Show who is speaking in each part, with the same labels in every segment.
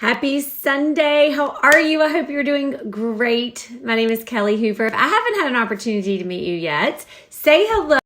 Speaker 1: Happy Sunday. How are you? I hope you're doing great. My name is Kelly Hoover. If I haven't had an opportunity to meet you yet, say hello.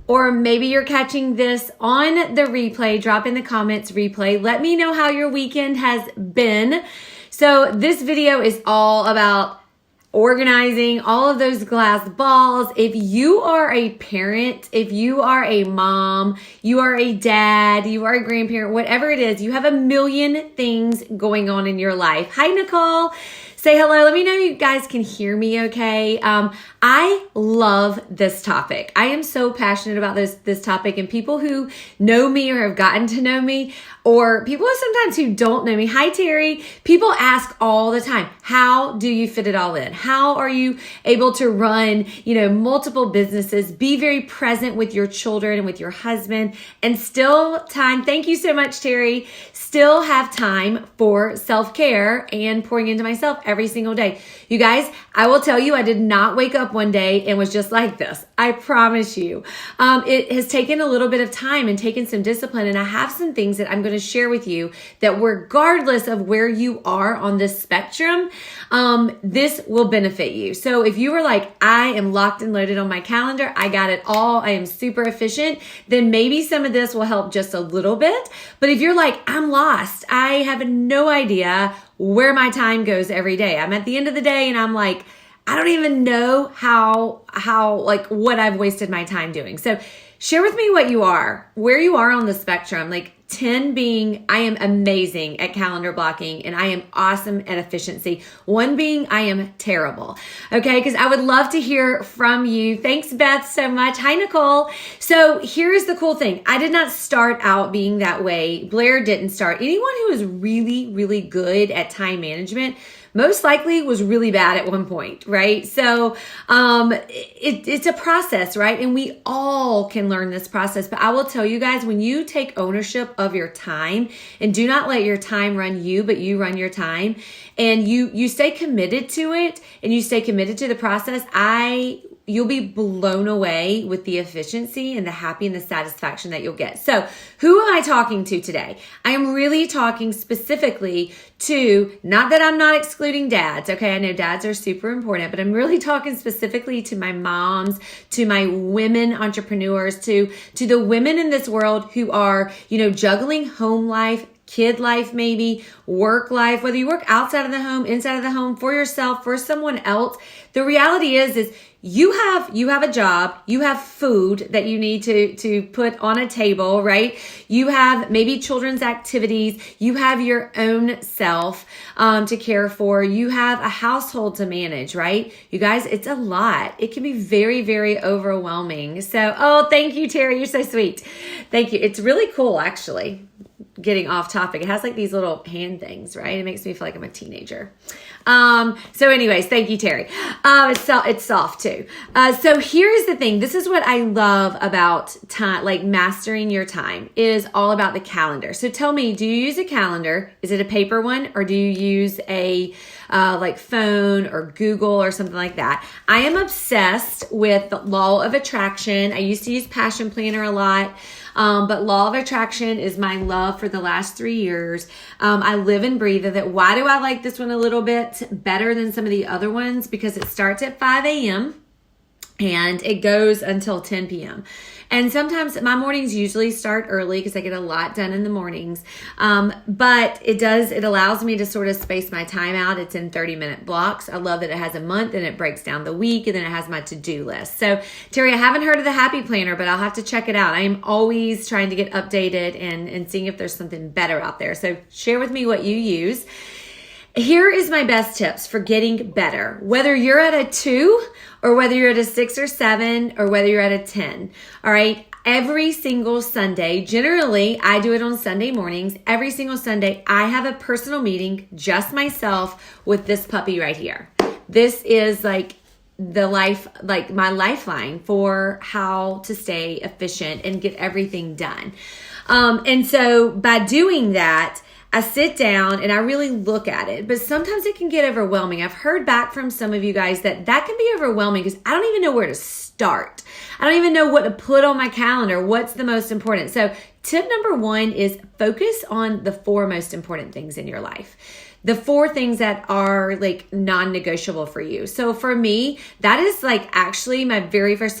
Speaker 1: Or maybe you're catching this on the replay. Drop in the comments replay. Let me know how your weekend has been. So this video is all about organizing all of those glass balls. If you are a parent, if you are a mom, you are a dad, you are a grandparent, whatever it is, you have a million things going on in your life. Hi, Nicole. Say hello. Let me know you guys can hear me okay. I love this topic. I am so passionate about this topic, and people who know me or have gotten to know me, or people sometimes who don't know me. Hi, Terry. People ask all the time, how do you fit it all in? How are you able to run, multiple businesses, be very present with your children and with your husband, and still time, thank you so much, Terry, still have time for self-care and pouring into myself every single day. You guys, I will tell you, I did not wake up one day and was just like this. I promise you. It has taken a little bit of time and taken some discipline, and I have some things that I'm going to share with you that regardless of where you are on this spectrum, this will benefit you. So if you were like, I am locked and loaded on my calendar, I got it all, I am super efficient, then maybe some of this will help just a little bit. But if you're like, I'm lost, I have no idea where my time goes every day. I'm at the end of the day and I'm like, I don't even know how what I've wasted my time doing. So share with me where you are on the spectrum. Like 10 being, I am amazing at calendar blocking and I am awesome at efficiency. 1 being, I am terrible. Okay, because I would love to hear from you. Thanks, Beth, so much. Hi, Nicole. So here's the cool thing. I did not start out being that way. Blair didn't start. Anyone who is really, really good at time management most likely was really bad at one point, right? So it's a process, right? And we all can learn this process. But I will tell you guys, when you take ownership of your time and do not let your time run you, but you run your time, and you stay committed to it and you stay committed to the process, you'll be blown away with the efficiency and the happy and the satisfaction that you'll get. So who am I talking to today? I am really talking specifically to, not that I'm not excluding dads, okay? I know dads are super important, but I'm really talking specifically to my moms, to my women entrepreneurs, to the women in this world who are, juggling home life, kid life, maybe work life, whether you work outside of the home, inside of the home, for yourself, for someone else. The reality is you have a job, you have food that you need to put on a table, right? You have maybe children's activities, you have your own self to care for, you have a household to manage, right? You guys, it's a lot. It can be very, very overwhelming. So, thank you, Terry. You're so sweet. Thank you. It's really cool, actually. Getting off topic. It has like these little hand things, right? It makes me feel like I'm a teenager. So anyways, thank you, Terry. It's soft too. So here's the thing. This is what I love about time, like mastering your time is all about the calendar. So tell me, do you use a calendar? Is it a paper one, or do you use a like phone or Google or something like that? I am obsessed with the law of attraction. I used to use Passion Planner a lot. But law of attraction is my love for the last 3 years. I live and breathe it. Why do I like this one a little bit better than some of the other ones? Because it starts at 5 a.m. and it goes until 10 p.m. And sometimes my mornings usually start early because I get a lot done in the mornings. But it allows me to sort of space my time out. It's in 30-minute blocks. I love that it has a month and it breaks down the week, and then it has my to-do list. So Terry, I haven't heard of the Happy Planner, but I'll have to check it out. I am always trying to get updated and seeing if there's something better out there. So share with me what you use. Here is my best tips for getting better, whether you're at a 2 or whether you're at a 6 or 7 or whether you're at a 10. All right. Every single Sunday, generally I do it on Sunday mornings. Every single Sunday, I have a personal meeting, just myself, with this puppy right here. This is like my lifeline for how to stay efficient and get everything done. And so by doing that, I sit down and I really look at it, but sometimes it can get overwhelming. I've heard back from some of you guys that can be overwhelming because I don't even know where to start. I don't even know what to put on my calendar. What's the most important? So Tip number 1 is focus on the 4 most important things in your life. The 4 things that are like non-negotiable for you. So for me, that is like actually my very first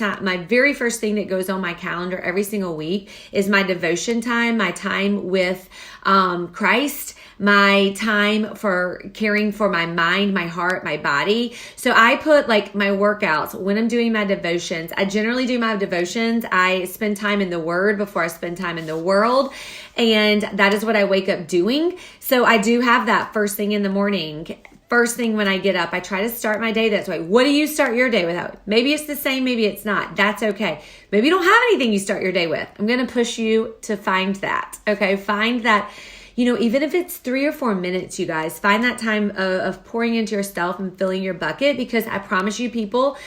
Speaker 1: thing that goes on my calendar every single week is my devotion time, my time with Christ, my time for caring for my mind, my heart, my body. So I put like my workouts when I'm doing my devotions. I generally do my devotions. I spend time in the Word before I spend time in the world. And that is what I wake up doing. So I do have that first thing in the morning. First thing when I get up, I try to start my day that way. What do you start your day with? Maybe it's the same, maybe it's not. That's okay. Maybe you don't have anything you start your day with. I'm going to push you to find that. Okay, find that. Even if it's 3 or 4 minutes, you guys, find that time of pouring into yourself and filling your bucket, because I promise you people,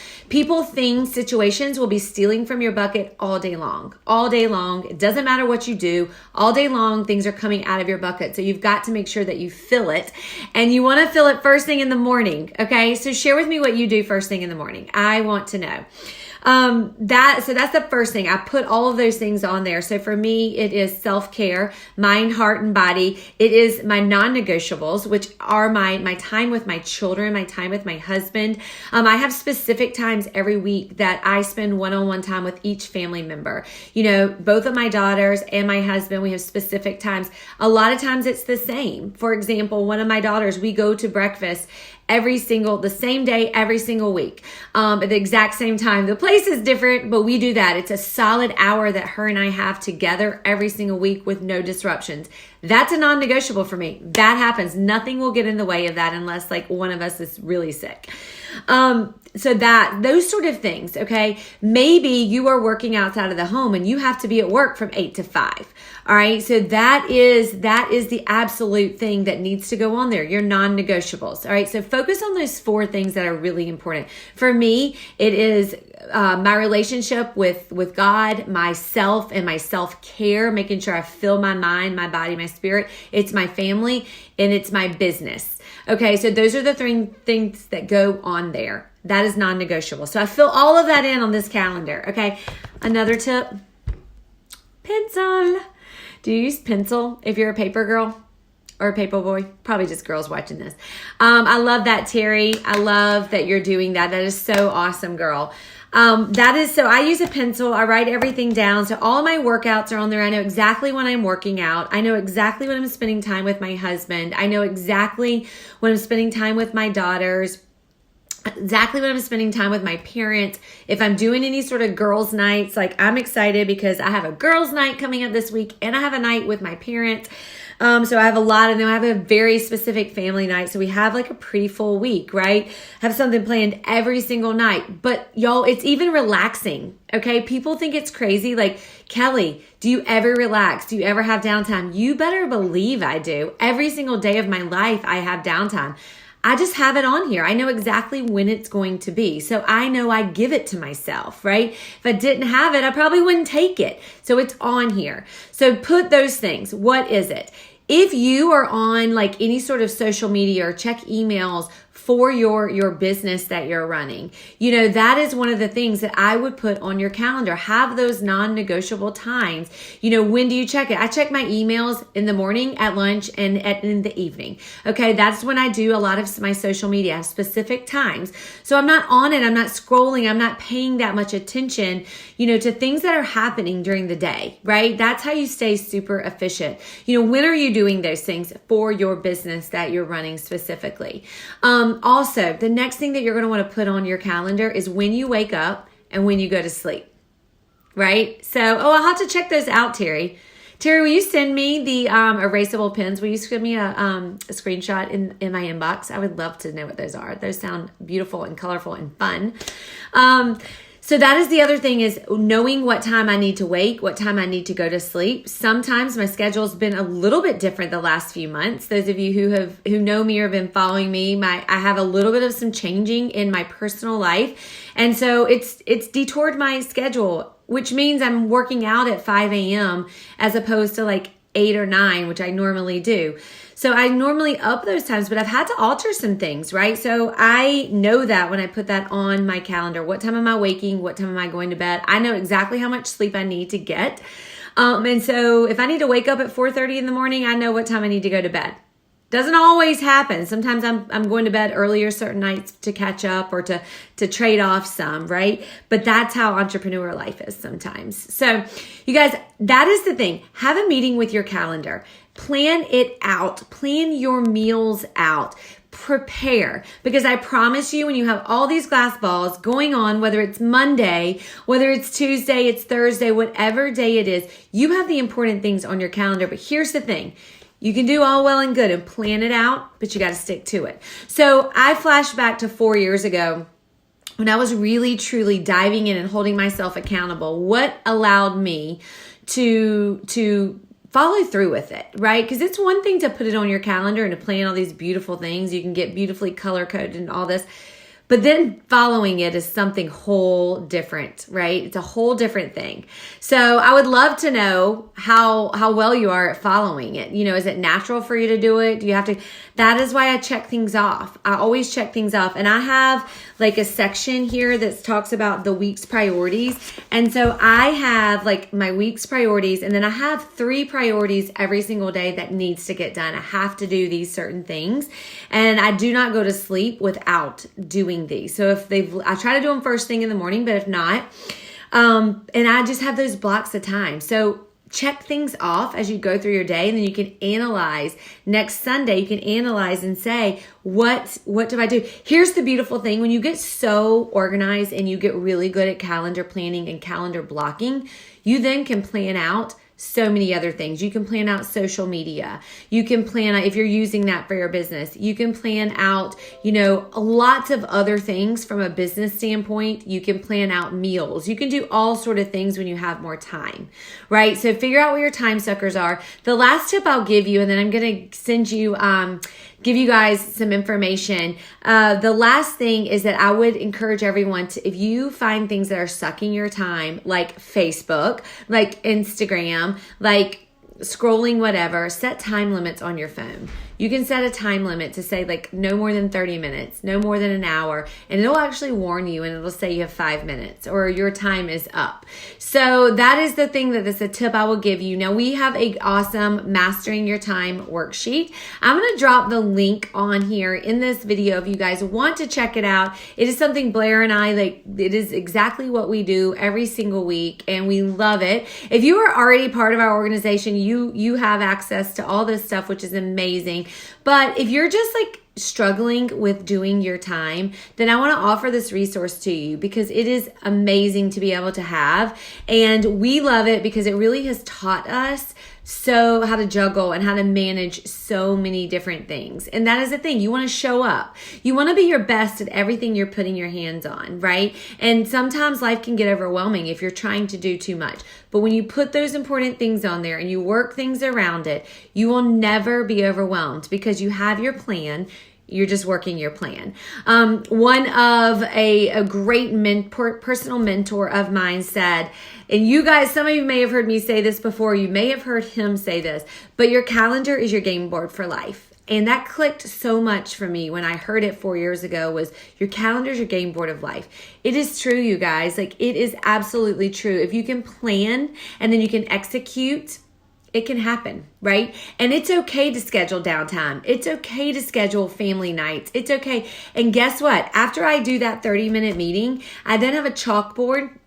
Speaker 1: things, situations will be stealing from your bucket all day long. All day long. It doesn't matter what you do. All day long, things are coming out of your bucket. So you've got to make sure that you fill it, and you want to fill it first thing in the morning. Okay. So share with me what you do first thing in the morning. I want to know. So that's the first thing. I put all of those things on there. So for me, it is self-care, mind, heart, and body. It is my non-negotiables, which are my time with my children, my time with my husband. I have specific times every week that I spend one-on-one time with each family member. Both of my daughters and my husband, we have specific times. A lot of times it's the same. For example, one of my daughters, we go to breakfast the same day, every single week, at the exact same time. The place is different, but we do that. It's a solid hour that her and I have together every single week with no disruptions. That's a non-negotiable for me. That happens. Nothing will get in the way of that unless like one of us is really sick. So those sort of things, okay? Maybe you are working outside of the home and you have to be at work from 8 to 5. All right. So that is the absolute thing that needs to go on there. Your non-negotiables. All right. So focus on those 4 things that are really important. For me, it is my relationship with God, myself, and my self-care, making sure I fill my mind, my body, my spirit. It's my family, and it's my business. Okay, so those are the 3 things that go on there. That is non-negotiable. So I fill all of that in on this calendar. Okay, another tip, pencil. Do you use pencil if you're a paper girl? Or a paper boy? Probably just girls watching this. I love that, Terry. I love that you're doing that. That is so awesome, girl. So I use a pencil. I write everything down. So all of my workouts are on there. I know exactly when I'm working out. I know exactly when I'm spending time with my husband. I know exactly when I'm spending time with my daughters. Exactly when I'm spending time with my parents. If I'm doing any sort of girls' nights, like I'm excited because I have a girls' night coming up this week and I have a night with my parents. So I have a lot of them. I have a very specific family night. So we have like a pretty full week, right? I have something planned every single night. But y'all, it's even relaxing. Okay. People think it's crazy. Like, Kelly, do you ever relax? Do you ever have downtime? You better believe I do. Every single day of my life, I have downtime. I just have it on here. I know exactly when it's going to be. So I know I give it to myself, right? If I didn't have it, I probably wouldn't take it. So it's on here. So put those things. What is it? If you are on like any sort of social media or check emails for your business that you're running, that is one of the things that I would put on your calendar. Have those non-negotiable times. When do you check it? I check my emails in the morning, at lunch, and in the evening. Okay, that's when I do a lot of my social media. I have specific times. So I'm not on it. I'm not scrolling. I'm not paying that much attention, to things that are happening during the day, right? That's how you stay super efficient. When are you doing those things for your business that you're running specifically? Also, the next thing that you're going to want to put on your calendar is when you wake up and when you go to sleep, right? So, I'll have to check those out, Terry. Terry, will you send me the erasable pens? Will you send me a screenshot in my inbox? I would love to know what those are. Those sound beautiful and colorful and fun. So that is the other thing, is knowing what time I need to wake, what time I need to go to sleep. Sometimes my schedule's been a little bit different the last few months. Those of you who know me or have been following me, I have a little bit of some changing in my personal life. And so it's detoured my schedule, which means I'm working out at 5 a.m. as opposed to like 8 or 9, which I normally do. So I normally up those times, but I've had to alter some things, right? So I know that when I put that on my calendar, what time am I waking? What time am I going to bed? I know exactly how much sleep I need to get. And so if I need to wake up at 4:30 in the morning, I know what time I need to go to bed. Doesn't always happen. Sometimes I'm going to bed earlier certain nights to catch up or to trade off some, right? But that's how entrepreneur life is sometimes. So you guys, that is the thing. Have a meeting with your calendar. Plan it out. Plan your meals out. Prepare, because I promise you, when you have all these glass balls going on, whether it's Monday, whether it's Tuesday, it's Thursday, whatever day it is, you have the important things on your calendar. But here's the thing. You can do all well and good and plan it out, but you got to stick to it. So I flashed back to 4 years ago when I was really, truly diving in and holding myself accountable. What allowed me to follow through with it, right? Because it's one thing to put it on your calendar and to plan all these beautiful things. You can get beautifully color coded and all this. But then following it is something whole different, right? It's a whole different thing. So I would love to know how well you are at following it. You know, is it natural for you to do it? Do you have to? That is why I check things off. I always check things off. And I have like a section here that talks about the week's priorities. And so I have like my week's priorities, and then I have 3 priorities every single day that needs to get done. I have to do these certain things, and I do not go to sleep without doing these. So I try to do them first thing in the morning, but if not, and I just have those blocks of time. So check things off as you go through your day, and then you can analyze. Next Sunday, you can analyze and say, what do I do? Here's the beautiful thing. When you get so organized and you get really good at calendar planning and calendar blocking, you then can plan out so many other things. You can plan out social media. You can plan out, if you're using that for your business, you can plan out, lots of other things from a business standpoint. You can plan out meals. You can do all sort of things when you have more time, right? So figure out what your time suckers are. The last tip I'll give you, and then I'm going to send you, give you guys some information. The last thing is that I would encourage everyone to, if you find things that are sucking your time, like Facebook, like Instagram, like scrolling, whatever, set time limits on your phone. You can set a time limit to say like no more than 30 minutes, no more than an hour, and it'll actually warn you, and it'll say you have 5 minutes or your time is up. So that is the thing that's a tip I will give you. Now we have a awesome Mastering Your Time worksheet. I'm going to drop the link on here in this video if you guys want to check it out. It is something Blair and I, it is exactly what we do every single week, and we love it. If you are already part of our organization, you have access to all this stuff, which is amazing. But if you're just struggling with doing your time, then I want to offer this resource to you because it is amazing to be able to have. And we love it because it really has taught us how to juggle and how to manage so many different things. And that is the thing. You want to show up. You want to be your best at everything you're putting your hands on, right? And sometimes life can get overwhelming if you're trying to do too much. But when you put those important things on there and you work things around it, you will never be overwhelmed because you have your plan. You're just working your plan. One of a great personal mentor of mine said, and you guys, some of you may have heard me say this before, you may have heard him say this, but your calendar is your game board for life. And that clicked so much for me when I heard it 4 years ago, was your calendar is your game board of life. It is true, you guys. It is absolutely true. If you can plan and then you can execute, it can happen, right? And it's okay to schedule downtime. It's okay to schedule family nights. It's okay. And guess what? After I do that 30-minute meeting, I then have a chalkboard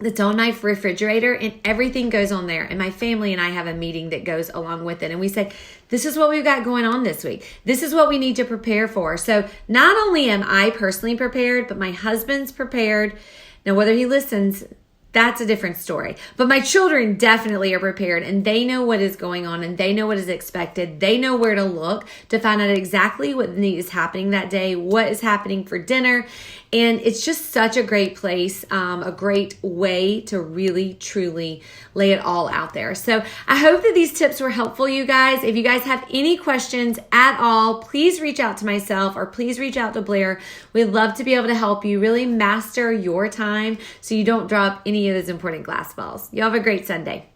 Speaker 1: that's on my refrigerator, and everything goes on there. And my family and I have a meeting that goes along with it. And we say, this is what we've got going on this week. This is what we need to prepare for. So not only am I personally prepared, but my husband's prepared. Now, whether he listens, that's a different story. But my children definitely are prepared, and they know what is going on, and they know what is expected. They know where to look to find out exactly what is happening that day, what is happening for dinner. And it's just such a great place, a great way to really, truly lay it all out there. So I hope that these tips were helpful, you guys. If you guys have any questions at all, please reach out to myself or please reach out to Blair. We'd love to be able to help you really master your time so you don't drop any of those important glass balls. You have a great Sunday.